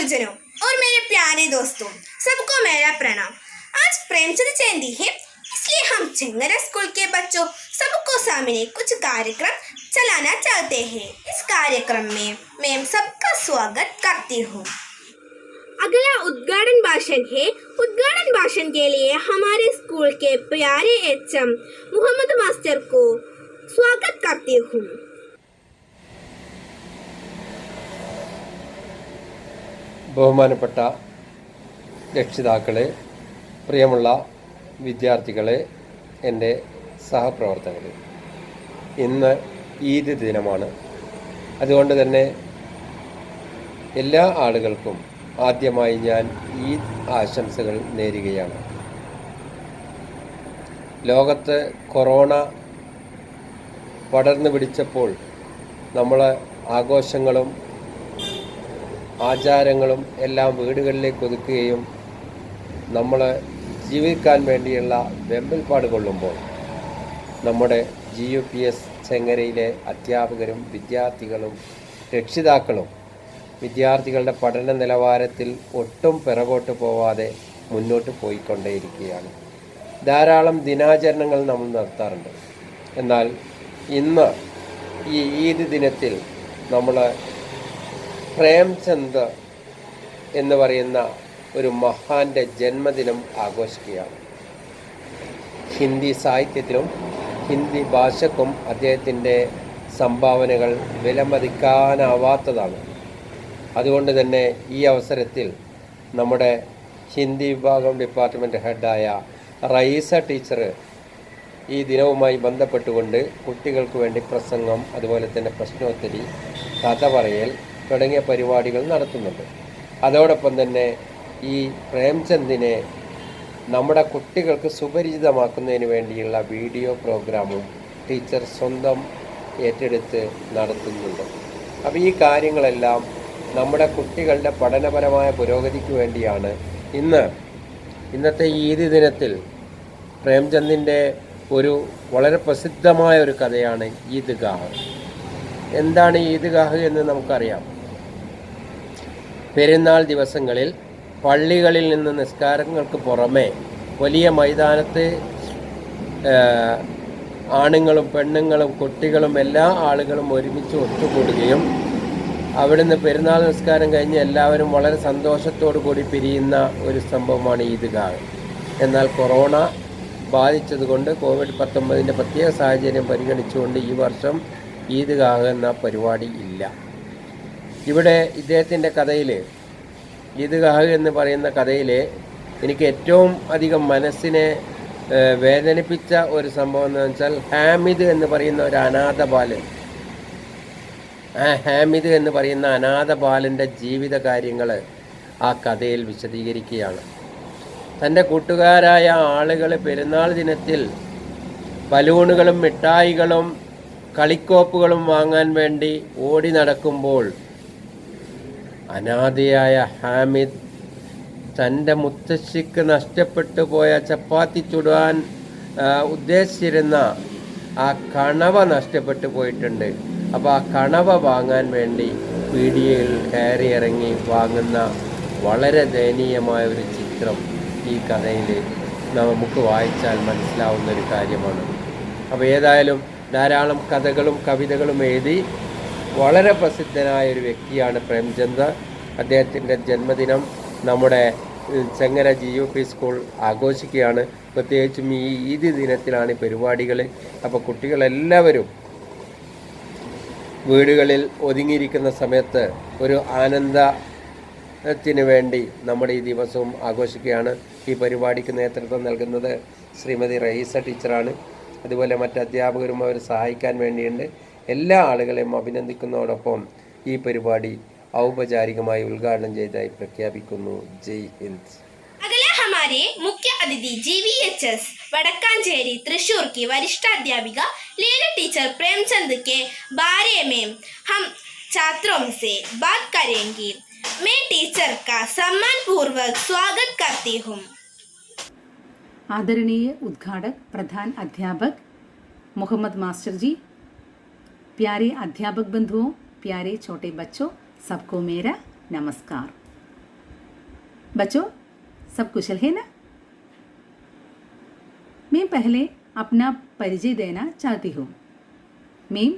गुरुजनों और मेरे प्यारे दोस्तों, सबको मेरा प्रणाम। आज प्रेमचंद जयंती है, इसलिए हम चेंगरा स्कूल के बच्चों सबको सामने कुछ कार्यक्रम चलाना चाहते हैं। इस कार्यक्रम में मैं सबका स्वागत करती हूँ। अगला उद्घाटन भाषण है। उद्घाटन भाषण के लिए हमारे स्कूल के प्यारे एचएम मोहम्मद मास्टर को स्वागत करती हूँ। ബഹുമാനപ്പെട്ട രക്ഷിതാക്കളെ, പ്രിയമുള്ള വിദ്യാർത്ഥികളെ, എൻ്റെ സഹപ്രവർത്തകരെ, ഇന്ന് ഈദ് ദിനമാണ്. അതുകൊണ്ട് തന്നെ എല്ലാ ആളുകൾക്കും ആദ്യമായി ഞാൻ ഈദ് ആശംസകൾ നേരുകയാണ്. ലോകത്ത് കൊറോണ പടർന്നു പിടിച്ചപ്പോൾ നമ്മൾ ആഘോഷങ്ങളും ആചാരങ്ങളും എല്ലാം വീടുകളിലേക്ക് ഒതുക്കുകയും നമ്മൾ ജീവിക്കാൻ വേണ്ടിയുള്ള വെമ്പൽപ്പാട് കൊള്ളുമ്പോൾ നമ്മുടെ GUPS ചെങ്ങരയിലെ അധ്യാപകരും വിദ്യാർത്ഥികളും രക്ഷിതാക്കളും വിദ്യാർത്ഥികളുടെ പഠന നിലവാരത്തിൽ ഒട്ടും പിറകോട്ട് പോവാതെ മുന്നോട്ട് പോയിക്കൊണ്ടേയിരിക്കുകയാണ്. ധാരാളം ദിനാചരണങ്ങൾ നമ്മൾ നടത്താറുണ്ട്. എന്നാൽ ഇന്ന് ഈ ഈദ് ദിനത്തിൽ നമ്മൾ പ്രേംചന്ദ് എന്ന് പറയുന്ന ഒരു മഹാൻ്റെ ജന്മദിനം ആഘോഷിക്കുകയാണ്. ഹിന്ദി സാഹിത്യത്തിലും ഹിന്ദി ഭാഷക്കും അദ്ദേഹത്തിൻ്റെ സംഭാവനകൾ വിലമതിക്കാനാവാത്തതാണ്. അതുകൊണ്ട് തന്നെ ഈ അവസരത്തിൽ നമ്മുടെ ഹിന്ദി വിഭാഗം ഡിപ്പാർട്ട്മെൻറ്റ് ഹെഡായ റയീസ ടീച്ചർ ഈ ദിനവുമായി ബന്ധപ്പെട്ടുകൊണ്ട് കുട്ടികൾക്ക് വേണ്ടി പ്രസംഗം, അതുപോലെ തന്നെ പ്രശ്നോത്തരി, കഥ പറയൽ തുടങ്ങിയ പരിപാടികൾ നടത്തുന്നുണ്ട്. അതോടൊപ്പം തന്നെ ഈ പ്രേംചന്ദിനെ നമ്മുടെ കുട്ടികൾക്ക് സുപരിചിതമാക്കുന്നതിന് വേണ്ടിയുള്ള വീഡിയോ പ്രോഗ്രാമും ടീച്ചർ സ്വന്തം ഏറ്റെടുത്ത് നടത്തുന്നുണ്ട്. അപ്പോൾ ഈ കാര്യങ്ങളെല്ലാം നമ്മുടെ കുട്ടികളുടെ പഠനപരമായ പുരോഗതിക്ക് വേണ്ടിയാണ്. ഇന്നത്തെ ഈദ് ദിനത്തിൽ പ്രേംചന്ദിൻ്റെ ഒരു വളരെ പ്രസിദ്ധമായ ഒരു കഥയാണ് ഈദ്ഗാഹ്. എന്താണ് ഈദ്ഗാഹ് എന്ന് നമുക്കറിയാം. പെരുന്നാൾ ദിവസങ്ങളിൽ പള്ളികളിൽ നിന്ന് നിസ്കാരങ്ങൾക്ക് പുറമെ വലിയ മൈതാനത്ത് ആണുങ്ങളും പെണ്ണുങ്ങളും കുട്ടികളും എല്ലാ ആളുകളും ഒരുമിച്ച് ഒത്തുകൂടുകയും അവിടുന്ന് പെരുന്നാൾ നിസ്കാരം കഴിഞ്ഞ് എല്ലാവരും വളരെ സന്തോഷത്തോടു കൂടി പിരിയുന്ന ഒരു സംഭവമാണ് ഈദ്ഗാഹ്. എന്നാൽ കൊറോണ ബാധിച്ചതുകൊണ്ട് COVID-19 പ്രത്യേക സാഹചര്യം പരിഗണിച്ചുകൊണ്ട് ഈ വർഷം ഈദ്ഗാഹ് എന്ന പരിപാടി ഇല്ല. ഇവിടെ ഇദ്ദേഹത്തിൻ്റെ കഥയിൽ, ഈദ്ഗാഹ് എന്ന് പറയുന്ന കഥയിൽ എനിക്ക് ഏറ്റവും അധികം മനസ്സിനെ വേദനിപ്പിച്ച ഒരു സംഭവം എന്ന് വെച്ചാൽ ഹാമിദ് എന്ന് പറയുന്ന ഒരു അനാഥ ബാലൻ, ഹാമിദ് എന്ന് പറയുന്ന അനാഥ ബാലൻ്റെ ജീവിത കാര്യങ്ങൾ ആ കഥയിൽ വിശദീകരിക്കുകയാണ്. തൻ്റെ കൂട്ടുകാരായ ആളുകൾ പെരുന്നാൾ ദിനത്തിൽ ബലൂണുകളും മിഠായികളും കളിക്കോപ്പുകളും വാങ്ങാൻ വേണ്ടി ഓടി നടക്കുമ്പോൾ അനാഥയായ ഹാമിദ് തൻ്റെ മുത്തശ്ശിക്ക് നഷ്ടപ്പെട്ടു പോയ ചപ്പാത്തി ചുടാൻ ഉദ്ദേശിച്ചിരുന്ന ആ കണവ നഷ്ടപ്പെട്ടു പോയിട്ടുണ്ട്. അപ്പോൾ ആ കണവ വാങ്ങാൻ വേണ്ടി പീടികയിൽ കയറി ഇറങ്ങി വാങ്ങുന്ന വളരെ ദയനീയമായ ഒരു ചിത്രം ഈ കഥയിൽ നമുക്ക് വായിച്ചാൽ മനസ്സിലാവുന്ന ഒരു കാര്യമാണ്. അപ്പോൾ ഏതായാലും ധാരാളം കഥകളും കവിതകളും എഴുതി വളരെ പ്രസിദ്ധനായ ഒരു വ്യക്തിയാണ് പ്രേംചന്ദ്. അദ്ദേഹത്തിൻ്റെ ജന്മദിനം നമ്മുടെ ചെങ്ങര GUP സ്കൂൾ ആഘോഷിക്കുകയാണ്. പ്രത്യേകിച്ചും ഈ ഈദ് ദിനത്തിലാണ് ഈ പരിപാടികൾ. അപ്പോൾ കുട്ടികളെല്ലാവരും വീടുകളിൽ ഒതുങ്ങിയിരിക്കുന്ന സമയത്ത് ഒരു ആനന്ദത്തിന് വേണ്ടി നമ്മുടെ ഈ ദിവസവും ആഘോഷിക്കുകയാണ്. ഈ പരിപാടിക്ക് നേതൃത്വം നൽകുന്നത് ശ്രീമതി റയീസ ടീച്ചറാണ്. അതുപോലെ മറ്റ് അധ്യാപകരും അവർ സഹായിക്കാൻ വേണ്ടിയുണ്ട്. എല്ലാ ആളുകളെയും അഭിനന്ദിക്കുന്നതോടൊപ്പം ഈ പരിപാടി ഔപചാരികമായി ഉദ്ഘാടനം ചെയ്തതായി പ്രഖ്യാപിക്കുന്നു. ജയ് ഹിന്ദ്. अगला हमारे मुख्य अतिथि GVHS वड़कांचेरी त्रिशूर की वरिष्ठ अध्यापिका लीला टीचर प्रेमचंद के बारे में हम छात्रों से बात करेंगी। मैं टीचर का सम्मान पूर्वक स्वागत करती हूँ। आदरणीय उद्घाटक प्रधान अध्यापक मोहम्मद मास्टर जी, प्यारे अध्यापक बंधुओं, प्यारे छोटे बच्चों, सबको मेरा नमस्कार। बच्चों, सब कुशल है ना? मैं पहले अपना परिचय देना चाहती हूँ। मैं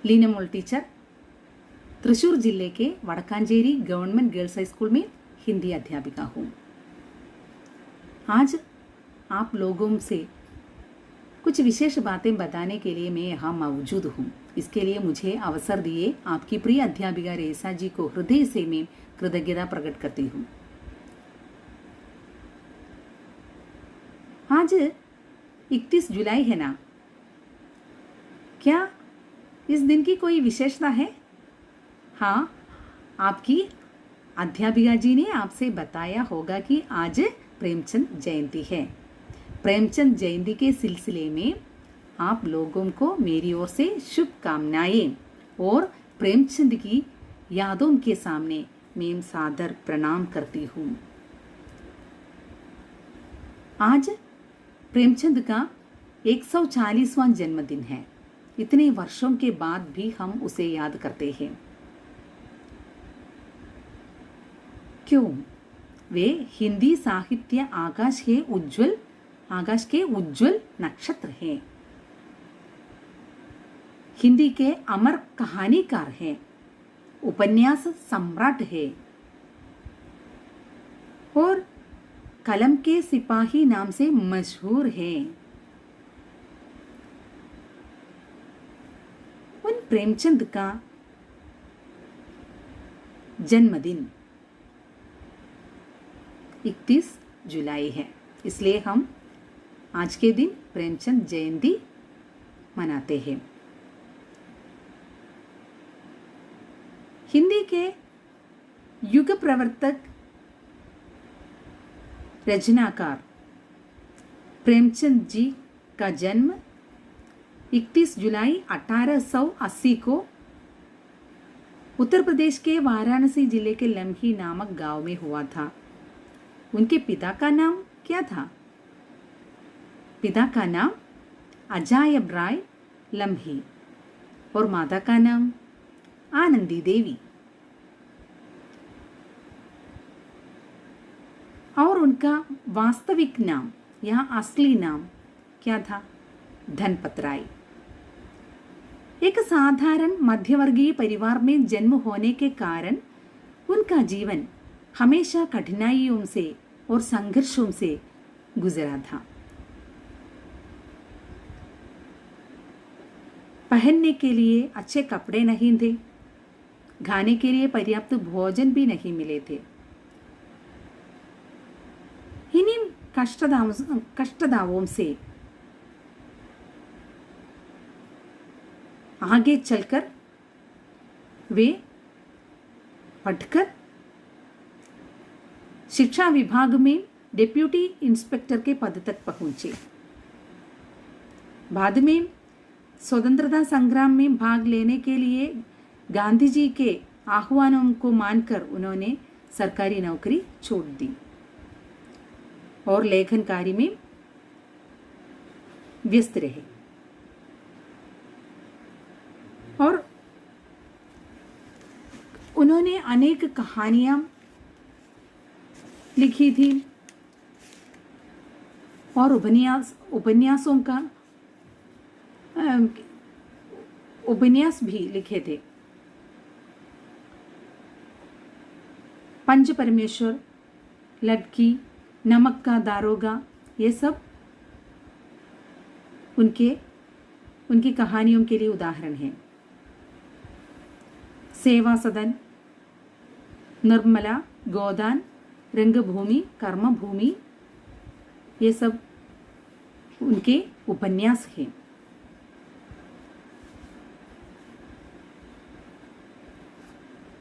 लीना टीचर, त्रिशूर जिले के वड़कांचेरी गवर्नमेंट गर्ल्स हाई स्कूल में हिंदी अध्यापिका हूँ। आज आप लोगों से कुछ विशेष बातें बताने के लिए मैं यहाँ मौजूद हूँ। इसके लिए मुझे अवसर दिए आपकी प्रिय अध्यापिका रेसा जी को हृदय से मैं कृतज्ञता प्रकट करती हूँ। आज 31 जुलाई है ना? क्या इस दिन की कोई विशेषता है? हाँ, आपकी अध्यापिका जी ने आपसे बताया होगा कि आज प्रेमचंद जयंती है। प्रेमचंद जयंती के सिलसिले में आप लोगों को मेरी ओर से शुभकामनाएं और प्रेमचंद की यादों के सामने मैं सादर प्रणाम करती हूँ। आज प्रेमचंद का 140वां जन्मदिन है। इतने वर्षों के बाद भी हम उसे याद करते हैं। क्यों? वे हिंदी साहित्य आकाश के उज्जवल नक्षत्र हैं। हिंदी के अमर कहानीकार हैं, उपन्यास सम्राट है और कलम के सिपाही नाम से मशहूर हैं। उन प्रेमचंद का जन्मदिन 31 जुलाई है, इसलिए हम आज के दिन प्रेमचंद जयंती मनाते हैं। हिंदी के युग प्रवर्तक रचनाकार प्रेमचंद जी का जन्म 31 जुलाई 1880 को उत्तर प्रदेश के वाराणसी जिले के लम्ही नामक गांव में हुआ था। उनके पिता का नाम क्या था? पिता का नाम अजायब राय लम्ही और माता का नाम आनंदी देवी और उनका वास्तविक नाम या असली नाम क्या था? धनपत राय। एक साधारण मध्यवर्गीय परिवार में जन्म होने के कारण उनका जीवन हमेशा कठिनाइयों से और संघर्षों से गुजरा था। पहनने के लिए अच्छे कपड़े नहीं थे, खाने के लिए पर्याप्त भोजन भी नहीं मिले थे। इन्हीं कष्टदावों से आगे चलकर वे पढ़कर शिक्षा विभाग में डिप्यूटी इंस्पेक्टर के पद तक पहुंचे। बाद में स्वतंत्रता संग्राम में भाग लेने के लिए गांधी जी के आह्वानों को मानकर उन्होंने सरकारी नौकरी छोड़ दी और लेखन कार्य में व्यस्त रहे। और उन्होंने अनेक कहानियां लिखी थी और उपन्यास भी लिखे थे। पंच परमेश्वर, लड़की, नमक का दारोगा, ये सब उनकी कहानियों के लिए उदाहरण हैं। सेवा सदन, निर्मला, गोदान, रंगभूमि, कर्मभूमि, ये सब उनके उपन्यास हैं।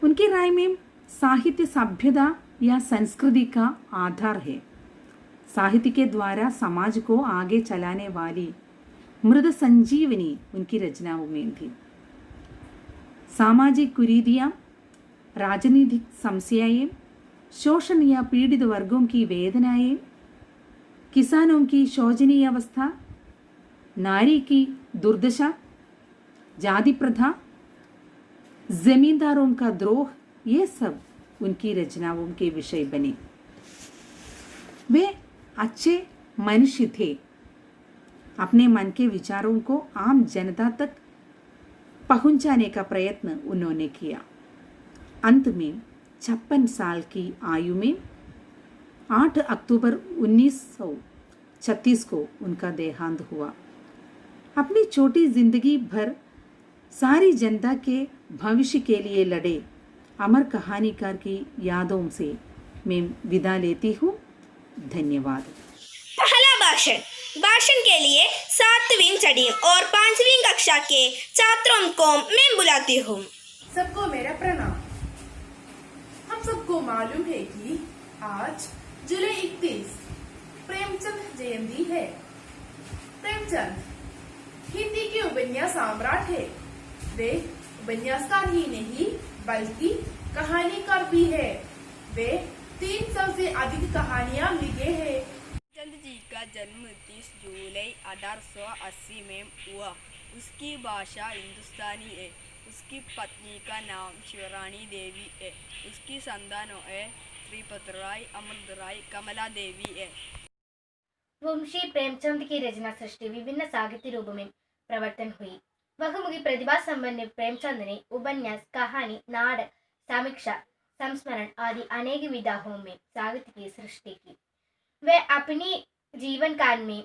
उनकी राय में साहित्य सभ्यता या संस्कृति का आधार है। साहित्य के द्वारा समाज को आगे चलाने वाली मृद संजीवनी उनकी रचनाओं में थी। सामाजिक कुरीतियां, राजनीतिक समस्याएं, शोषण या पीड़ित वर्गों की वेदनाएं, किसानों की शोचनीय अवस्था, नारी की दुर्दशा, जाति प्रथा, जमींदारों का द्रोह, ये सब उनकी रचनाओं के विषय बने। वे अच्छे मनुष्य थे। अपने मन के विचारों को आम जनता तक पहुंचाने का प्रयत्न उन्होंने किया। अंत में 56 साल की आयु में 8 अक्टूबर 1936 को उनका देहांत हुआ। अपनी छोटी जिंदगी भर सारी जनता के भविष्य के लिए लड़े अमर कहानीकार की यादों से मैं विदा लेती हूँ। धन्यवाद। पहला भाषण। भाषण के लिए 7वीं छठी और 5वीं कक्षा के छात्रों को मैं बुलाती हूँ। सबको मेरा प्रणाम। हम सबको मालूम है कि आज जुलाई 31 प्रेमचंद जयंती है। प्रेमचंद हिंदी के उपन्यास सम्राट है। वे उपन्यासकार ही नहीं बल्कि कहानीकार भी है। वे 300 से अधिक कहानियां लिखे हैं। प्रेमचंद जी का जन्म 30 जुलाई 1880 में हुआ। उसकी भाषा हिंदुस्तानी है। उसकी पत्नी का नाम शिवरानी देवी है। उसकी संतानों है श्रीपत राय, अमृत राय, कमला देवी है। मुंशी प्रेमचंद की रचना सृष्टि विभिन्न साहित्य रूपों में प्रवर्तन हुई। बहुमुखी प्रतिभा संपन्न प्रेमचंद ने उपन्यास, कहानी, नाटक, समीक्षा, संस्मरण आदि अनेक विधाओं में साहित्य की सृष्टि की। वे अपनी जीवन काल में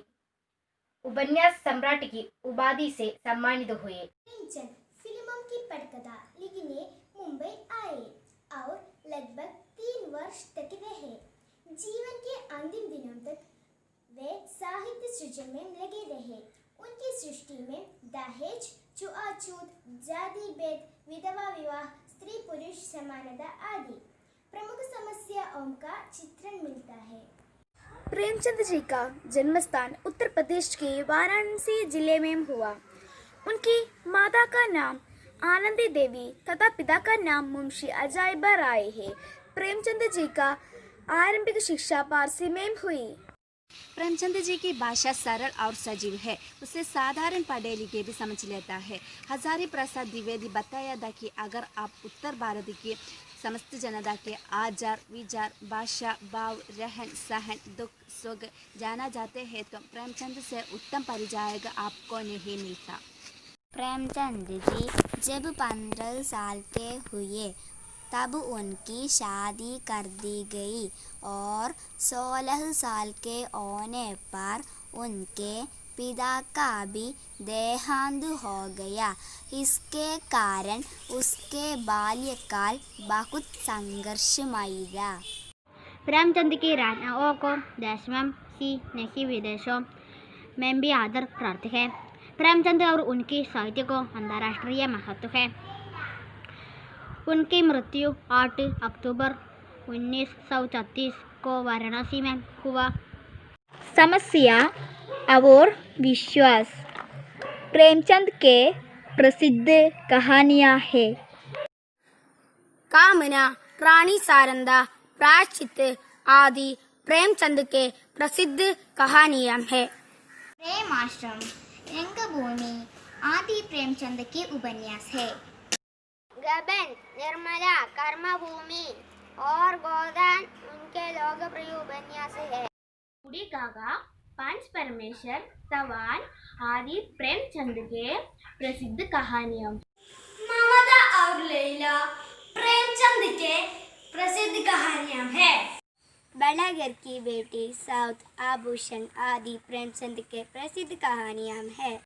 उपन्यास सम्राट की उपाधि से सम्मानित हुए। प्रेमचंद फिल्मों की पटकथा लिखने मुंबई आए और लगभग 3 वर्ष तक रहे। जीवन के अंतिम दिनों तक वे साहित्य सृजन में लगे रहे। उनकी सृष्टि में दहेज, छुआछूत, जाति भेद, विधवा विवाह, स्त्री पुरुष समानता आदि प्रमुख समस्याओं का चित्रण मिलता है। प्रेमचंद जी का जन्म स्थान उत्तर प्रदेश के वाराणसी जिले में हुआ। उनकी माता का नाम आनंदी देवी तथा पिता का नाम मुंशी अजायबा राय है। प्रेमचंद जी का आरंभिक शिक्षा पारसी में हुई। प्रेमचंद जी की भाषा सरल और सजीव है। उसे साधारण पढ़े लिखे भी समझ लेता है। हजारी प्रसाद द्विवेदी बताया था कि अगर आप उत्तर भारत की समस्त जनता के आचार विचार, भाषा, भाव, रहन सहन, दुख सुख जाना चाहते हैं तो प्रेमचंद से उत्तम परिचायक आपको नहीं मिलता। प्रेमचंद जी जब 15 साल के हुए तब उनकी शादी कर दी गई और 16 साल के होने पर उनके पिता का भी देहांत हो गया। इसके कारण उसके बाल्यकाल बहुत संघर्षमयी रहा। प्रेमचंद की रचनाओं को देशों से विदेशों में भी आदर प्राप्त है। प्रेमचंद और उनकी साहित्य को अंतर्राष्ट्रीय महत्व है। उनकी मृत्यु 8 अक्टूबर 1936 को वाराणसी में हुआ। समस्या और विश्वास प्रेमचंद के प्रसिद्ध कहानियाँ हैं। कामना, रानी सारंदा, प्रायश्चित आदि प्रेमचंद के प्रसिद्ध कहानियाँ हैं। प्रेमाश्रम, रंगभूमि आदि प्रेमचंद के उपन्यास है। गबन, निर्मला, कर्मभूमि और गोदान उनके लोकप्रिय उपन्यास है। बूढ़ी काका, पंच परमेश्वर, सवाल आदि प्रेमचंद के प्रसिद्ध कहानियाँ। ममता और लैला प्रेमचंद के प्रसिद्ध कहानियाँ हैं। बड़ा घर की बेटी, साउथ, आभूषण आदि प्रेमचंद के प्रसिद्ध कहानियाँ हैं।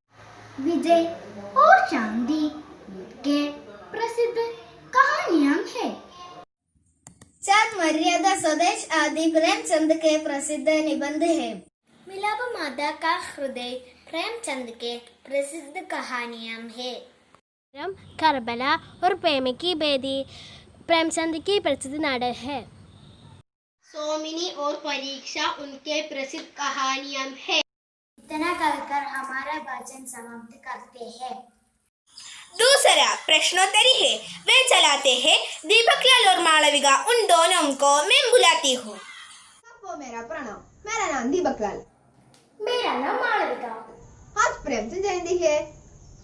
विजय और चांदी के प्रसिद्ध कहानियाँ हैं। चाँद, मर्यादा, स्वदेश आदि प्रेमचंद के प्रसिद्ध निबंध हैं। मिलाप माता का हृदय प्रेमचंद के प्रसिद्ध कहानियाँ हैं। करबला और प्रेम की बेदी प्रेमचंद की प्रसिद्ध नाटक है। सोमिनी और परीक्षा उनके प्रसिद्ध कहानियाँ हैं। इतना कहकर हमारा वाचन समाप्त करते हैं। दूसरा प्रश्नोत्तरी है। वे चलाते हैं। दीपक लाल और मालविका, उन दोनों को मैं बुलाती हूँ। सबको मेरा प्रणाम। मेरा नाम दीपक लाल। मेरा नाम मालविका। आज प्रेमचंद जयंती है।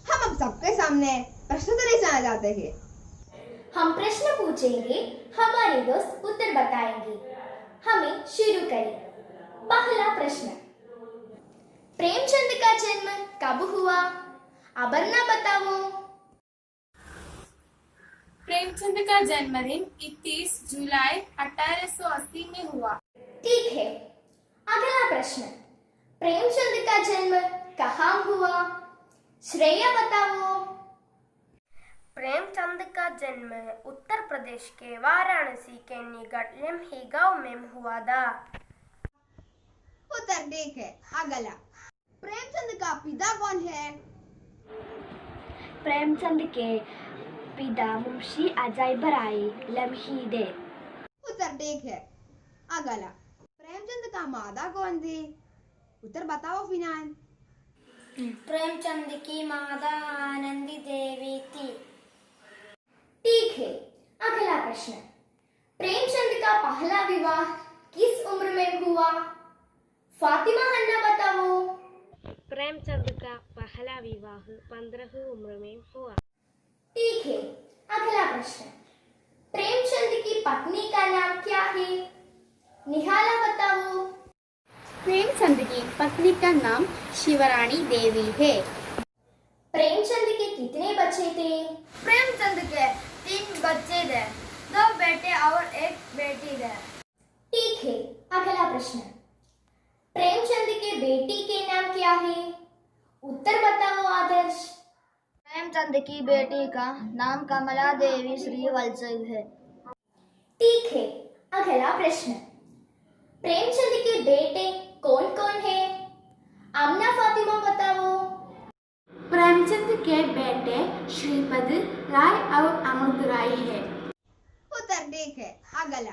हम अब सबके सामने प्रश्नोत्तरी सुनाना चाहते हैं। हम प्रश्न पूछेंगे, हमारे दोस्त उत्तर बताएंगे। हमें शुरू करें। पहला प्रश्न, प्रेमचंद का जन्म कब हुआ? अपर्णा बताओ। प्रेमचंद का जन्मदिन 31 जुलाई 1880 में हुआ। ठीक है। अगला प्रश्न, प्रेमचंद का जन्म कहाँ हुआ? श्रेया बताओ। प्रेमचंद का जन्म उत्तर प्रदेश के वाराणसी के निकट लिम्ही गांव में हुआ था। उत्तर ठीक है। अगला, प्रेमचंद का पिता कौन है? प्रेमचंद के पिता मुंशी अजय राय लम्ही थे। उत्तर ठीक है। अगला, प्रेमचंद का माता कौन थी? उत्तर बताओ फिनान। प्रेमचंद की माता आनंदी देवी थी। ठीक है। अगला प्रश्न, प्रेमचंद का पहला विवाह किस उम्र में हुआ? फातिमा हन्ना बताओ। प्रेमचंद का पहला विवाह 15 उम्र में हुआ। ठीक है। अगला प्रश्न, प्रेमचंद की पत्नी का नाम क्या है? निहाला बताओ। प्रेमचंद की पत्नी का नाम शिवरानी देवी है। प्रेमचंद के कितने बच्चे थे? प्रेमचंद के 3 बच्चे थे, 2 बेटे और 1 बेटी थे। ठीक है। अगला प्रश्न, प्रेमचंद के बेटी के नाम क्या है? उत्तर बताओ आदर्श। प्रेमचंद की बेटी का नाम कमला देवी श्रीवत्सव है। ठीक है। अगला प्रश्न, प्रेमचंद के बेटे कौन कौन है? आमना फातिमा बताओ। प्रेमचंद के बेटे श्रीपद राय और अमृत राय है। उत्तर ठीक है। अगला,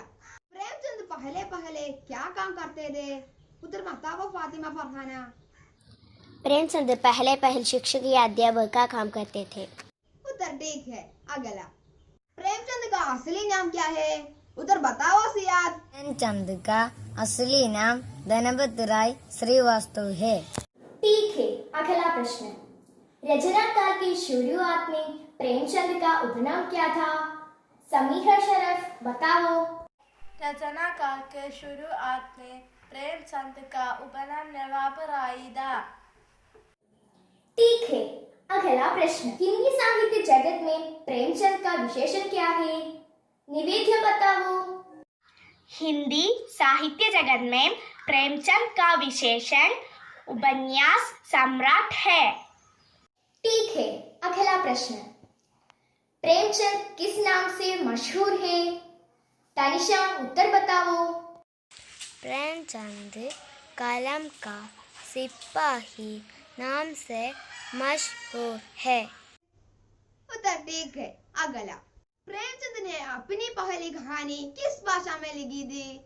प्रेमचंद पहले पहले क्या काम करते थे? उत्तर बताओ फातिमा फरहाना। प्रेमचंद पहले शिक्षक या अध्यापक का काम करते थे। उत्तर ठीक है। अगला, प्रेमचंद का असली नाम क्या है? उत्तर बताओ सियाद। प्रेमचंद का असली नाम धनपत राय श्रीवास्तव है। ठीक है। अगला प्रश्न, रचना काल की शुरुआत में प्रेमचंद का उपनाम क्या था? समीहा शरफ बताओ। रचना काल के शुरुआत में प्रेमचंद का उपनाम नवाब राय था। ठीक है। अगला प्रश्न, हिंदी साहित्य जगत में प्रेमचंद का विशेषण क्या है? निवेद्य बताओ। हिंदी साहित्य जगत में प्रेमचंद का विशेषण उपन्यास सम्राट है। ठीक है। अगला प्रश्न, प्रेमचंद किस नाम से मशहूर है? तानिशा उत्तर बताओ। प्रेमचंद कलम का सिपाही नाम से मशहूर है। उत्तर ठीक है। अगला, प्रेमचंद ने अपनी पहली कहानी किस भाषा में लिखी थी?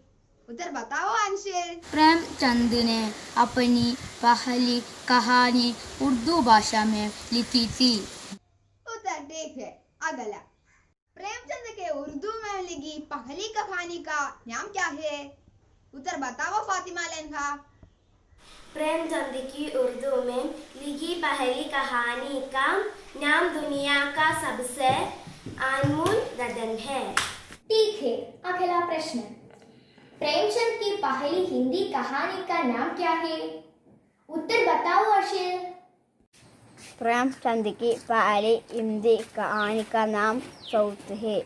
उत्तर बताओ अंशिल। प्रेमचंद ने अपनी पहली कहानी उर्दू भाषा में लिखी थी। उत्तर ठीक है। अगला, प्रेमचंद के उर्दू में लिखी पहली कहानी का नाम क्या है? उत्तर बताओ फातिमा लेनखा। प्रेमचंद की उर्दू में लिखी पहली कहानी का नाम दुनिया का सबसे अनमोल रतन है। ठीक है। अगला प्रश्न, प्रेमचंद की पहली हिंदी कहानी का नाम क्या है? उत्तर बताओ अर्शिल। प्रेमचंद की पहली हिंदी कहानी का नाम सौत है।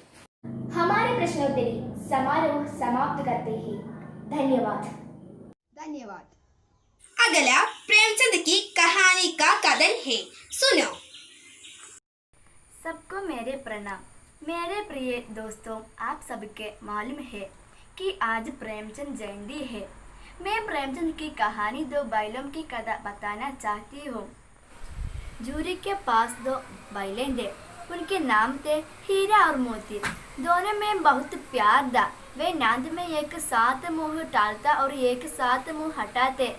हमारे प्रश्नोत्तरी समारोह समाप्त करते हैं। धन्यवाद। धन्यवाद। अगला प्रेमचंद की कहानी का कथन है, सुनो। सबको मेरे प्रणाम। मेरे प्रिय दोस्तों, आप सबके मालूम है कि आज प्रेमचंद जयंती है। मैं प्रेमचंद की कहानी 2 बैलों की कथा बताना चाहती हूँ। जूरी के पास 2 बैलें थे। उनके नाम थे हीरा और मोती। दोनों में बहुत प्यार था। वे नाद में एक साथ मुंह डालता और एक साथ मुंह हटाते।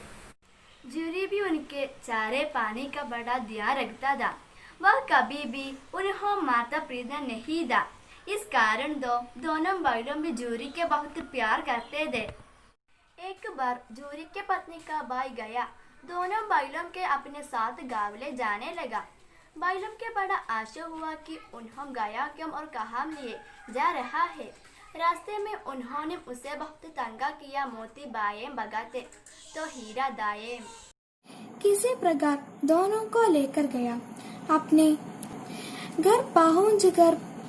जूरी भी उनके चारे पानी का बड़ा ध्यान रखता था। वह कभी भी उन्हें माता प्रीता नहीं था। इस कारण दोनों बैलों भी जूरी के बहुत प्यार करते थे। एक बार जूरी के पत्नी का भाई गया दोनों बैलों के अपने साथ गाँव ले जाने लगा। बैलों के बड़ा आशा हुआ कि उन्हें गाया क्यों और कहाँ लिए जा रहा है। रास्ते में उन्होंने उसे बहुत तंगा किया। मोती बाएं भगाते तो हीरा दाएं। किसी प्रकार दोनों को लेकर गया। अपने घर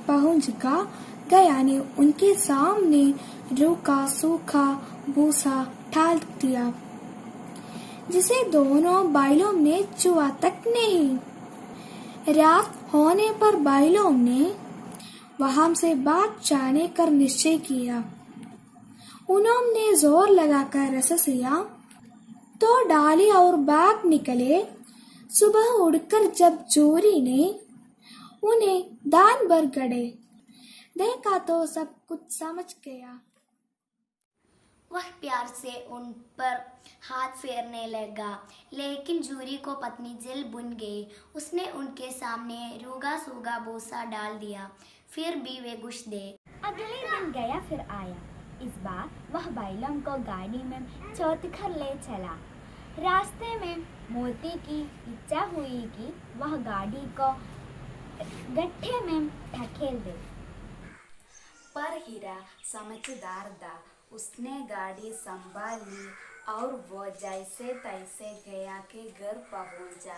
पहुंच गया ने उनके सामने रूखा सूखा भूसा डाल दिया, जिसे दोनों बैलों ने छुआ तक नहीं। रात होने पर बैलों ने वहां से भाग जाने का निश्चय किया। उन्होंने जोर लगाकर रस्सियां तो डाली और भाग निकले। सुबह उड़कर जब चोरी ने उन्हें दान भर गड़े देखा तो सब कुछ समझ गया। वह प्यार से उन पर हाथ फेरने लगा, लेकिन जूरी को पत्नी जल बुन गई। उसने उनके सामने रूगा सूगा भूसा डाल दिया, फिर भी वे गुश दे। अगले दिन गया फिर आया। इस बार वह बैलों को गाड़ी में चौथकर ले चला। रास्ते में मोती की इच्छा हुई कि वह गाड़ी को गड्ढे में ढकेल दे, पर हीरा समझदार था। उसने गाड़ी संभाल ली और वो जैसे तैसे गया के घर पहुंचा।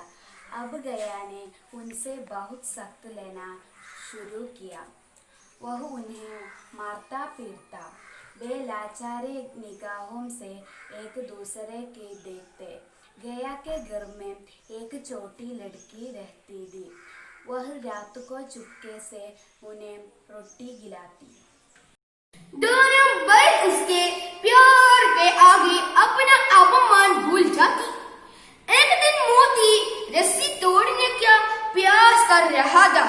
अब गया ने उनसे बहुत सख्त लेना शुरू किया। वह उन्हें मारता पीटता। वे लाचारे निगाहों से एक दूसरे के देखते। गया के घर में एक छोटी लड़की रहती थी। वह रात को चुपके से उन्हें रोटी खिलाती। दोनों बैल उसके प्यार के आगे अपना अपमान भूल जाती। एक दिन मोती रस्सी तोड़ने का प्रयास कर रहा था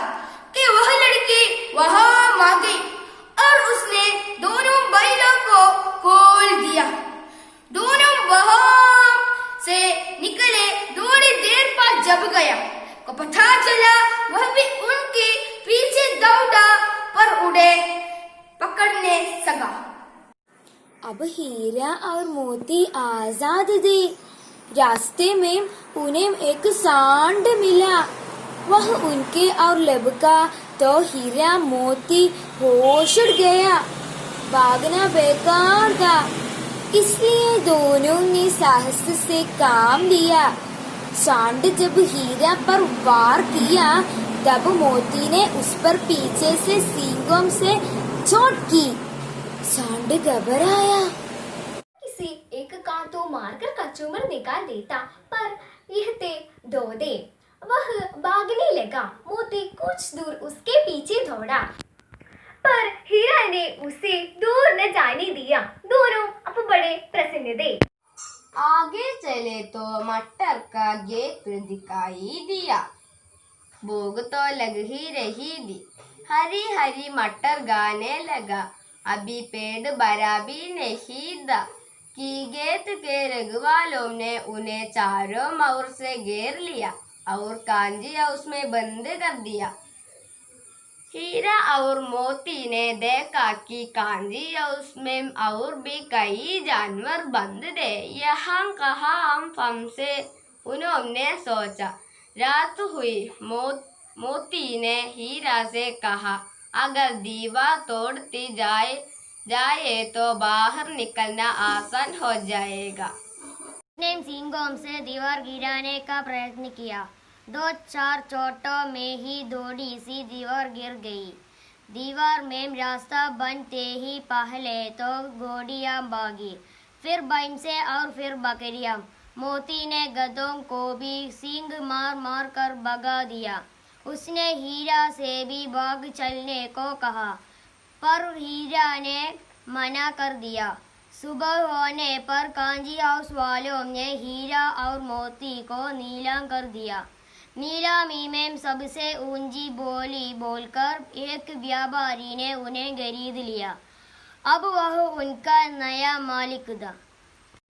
कि वह लड़की वहां आ गई और उसने दोनों बैलों को खोल दिया। दोनों वहां से निकले। थोड़ी देर बाद जब गया को पता चला, वह भी उनके पीछे दौड़ा पर उड़े पकड़ने सका। अब हीरा और मोती आजाद थे। रास्ते में उन्हें एक सांड मिला। वह उनके और लबका तो हीरा मोती होश उड़ गया। भागना बेकार था, इसलिए दोनों ने साहस से काम लिया। सांड जब हीरा पर वार किया, तब मोती ने उस पर पीछे से सींगों से चोट की। सांड घबराया। किसी एक का तो मारकर कचूमर निकाल देता, पर यह थे दो दे। वह भागने लगा। मोती कुछ दूर उसके पीछे दौड़ा, पर हीरा ने उसे दूर न जाने दिया। दोनों अब बड़े प्रसन्न थे। आगे चले तो मटर का खेत दिखाई दिया। भूख तो लग ही रही थी। हरी हरी मटर गाने लगा। अभी पेड़ भरा भी नहीं था कि खेत के रखवालों ने उन्हें चारों ओर से घेर लिया और कांजी हाउस में बंद कर दिया। हीरा और मोती ने देखा कि कांजी हाउस में और भी कई जानवर बंद थे। यहाँ कहाँ हम फंसे, उन्होंने सोचा। रात हुई। मोती ने हीरा से कहा, अगर दीवार तोड़ती जाए तो बाहर निकलना आसान हो जाएगा। उसने सींगों से दीवार गिराने का प्रयत्न किया। 2-4 चोटों में ही थोड़ी सी दीवार गिर गई। दीवार में रास्ता बनते ही पहले तो घोड़ियां भागी, फिर भैंसे और फिर बकरियां। मोती ने गधों को भी सींग मार मार कर भगा दिया। उसने हीरा से भी भाग चलने को कहा, पर हीरा ने मना कर दिया। सुबह होने पर कांजी हाउस वालों ने हीरा और मोती को नीलाम कर दिया। नीलामी में सबसे ऊंची बोली बोलकर एक व्यापारी ने उन्हें खरीद लिया। अब वह उनका नया मालिक था।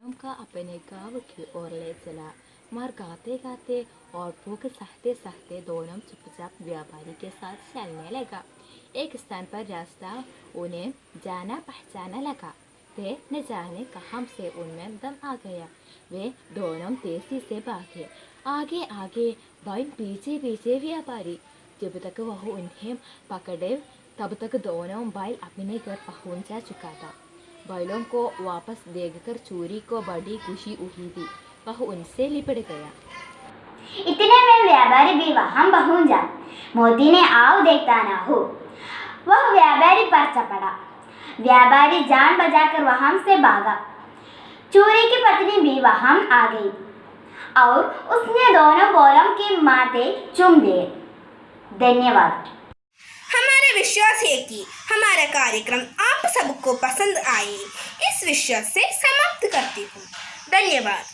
उनका अपने गांव की ओर ले चला। मर गाते गाते और भूख सहते सहते दोनों चुपचाप व्यापारी के साथ चलने लगा। एक स्थान पर रास्ता उन्हें जाना पहचाना लगा। थे न जाने कहाँ से उनमें दम आ गया। वे दोनों तेजी से भागे, आगे आगे बैल पीछे पीछे व्यापारी। जब तक वह उन्हें पकड़े तब तक दोनों बैल अपने घर पहुंचा चुका था। बैलों को वापस देखकर चोरी को बड़ी खुशी हुई थी। वह उनसे लिपट गया। इतने में व्यापारी भी वहां पहुंचा। मोती ने आओ देखता ना हो, वह व्यापारी पर चपड़ा। व्यापारी जान बचाकर वहां से भागा। चोरी की पत्नी भी वहां आ गई और उसने दोनों बैलों के माथे चूम दिए। धन्यवाद। हमारा विश्वास है कि हमारा कार्यक्रम आप सबको पसंद आए। इस विश्वास से समाप्त करती हूँ। धन्यवाद।